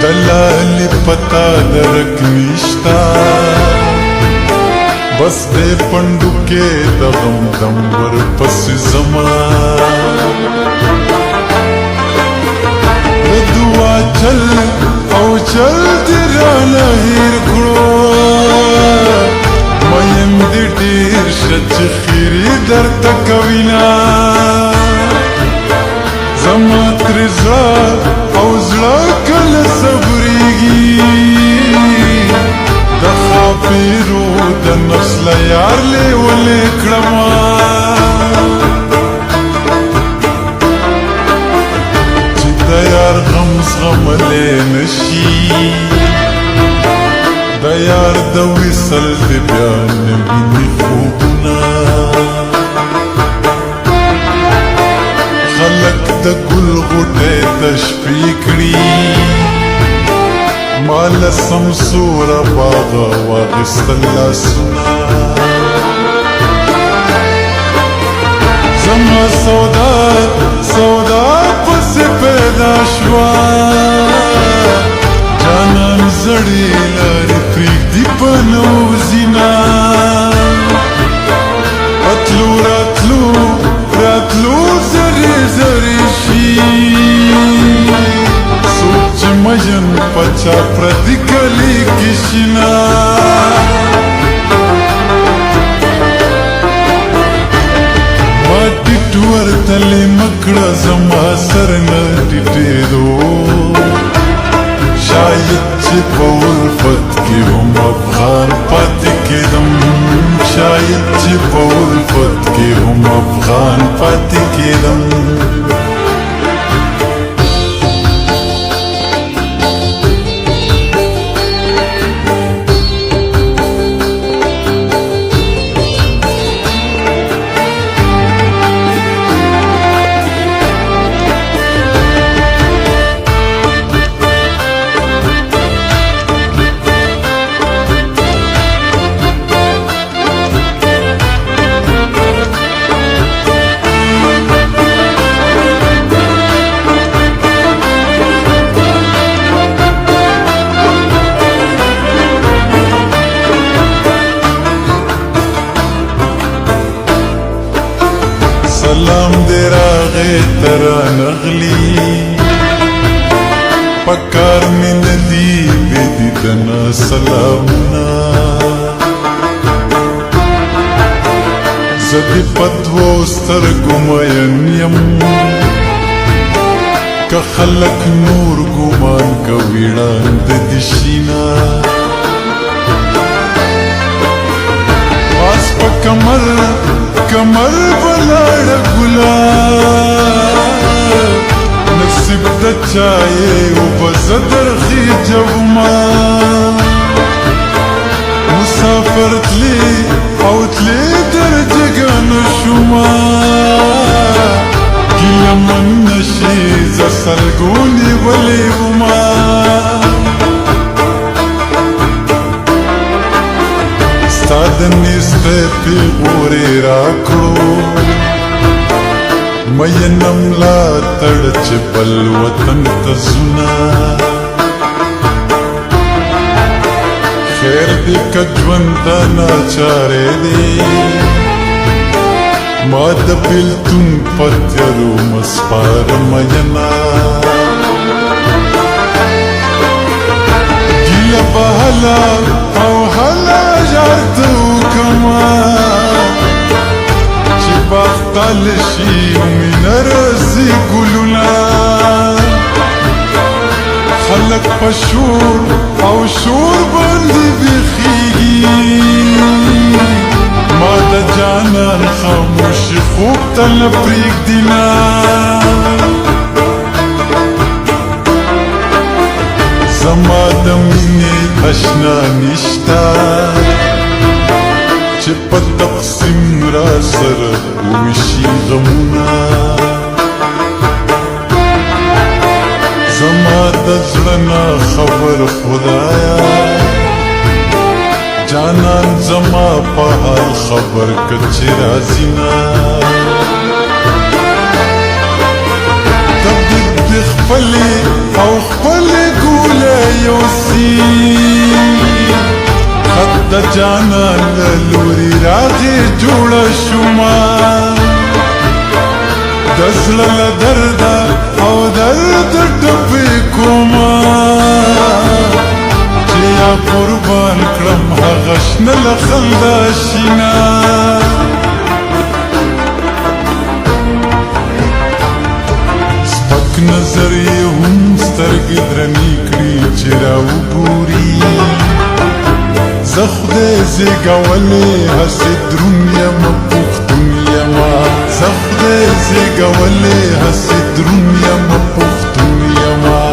دلالي پتا درک نشتا بس دے پندو کے دغم دمبر پس زمان دعا چل او چل دیرانا ہیر کڑو میم دی دیر شچ خیری در تکوینا زمات رضا او زلا کل صبریگی دخا پیرو دا نفس لیار لے ولے کڑما چی دا یار غمز غم لے نشی دا یار دا وصل دی بیان وینی خوبنا خلق دا گل غٹے تشپیکڑی مال سمسورا باغا واغست اللہ سنا زما سودا سودا پس پیدا شوا جانان زڑی لاری پریک دی پنو زینا اتلو راتلو راتلو زری زری شی سوچ مجن پچا پردی کلی کشنا ماتی ٹور تلی مکڑا زما سرنا ٹیٹے دو شاید چی پولفت کی ہم افغان پاتی کے دم شاید چی پولفت کی ہم افغان پاتی کے دم سلام دے راغے ترا نغلی پکار میں ندی بے دیدنا سلامنا زدی پدو سترگو مین یم که خلق نور گمان کا ویڑان ددشینا پاس پا کمر کمر بلاڑ گلا نصیب دا چاہے او بزدر خی جوما مسافر تلی او تلی در جگان شما گیا من نشیز سلگونی ولی وما ستاد نیستے پی غوری راکڑو مینم لا تڑچ بل وطن تزنا خیر دی کجونتا ناچارے دی ما د بیلتون پتیرو مسپار مینا گیا بحلا او حلا جارتو کما چی باختال شی من رزی گلونا خلق پشور او شور بندی بخیگی ما دا جانان خاموش خوب تل پریک دینا زما دا مینی اشنا نشتا چی پا تقسیم را سر وشی غمونا زما دا زلنا خبر خدایا جانان زما پا حال خبر کچی رازینا تب دی خپلی او خپلی گوله جانان لوري راغي جوړ شوما دزل درد او درد ټپې کوما چې یا قربان کړم هغه شنه له خندا شینا سپک نظر یې هم سترګې درنې کړي چې راوګوري زه خدای زېږولی هسې دروند یم پوښتون یمه زه خدای زېږولی هسې دروند یم پوښتون یمه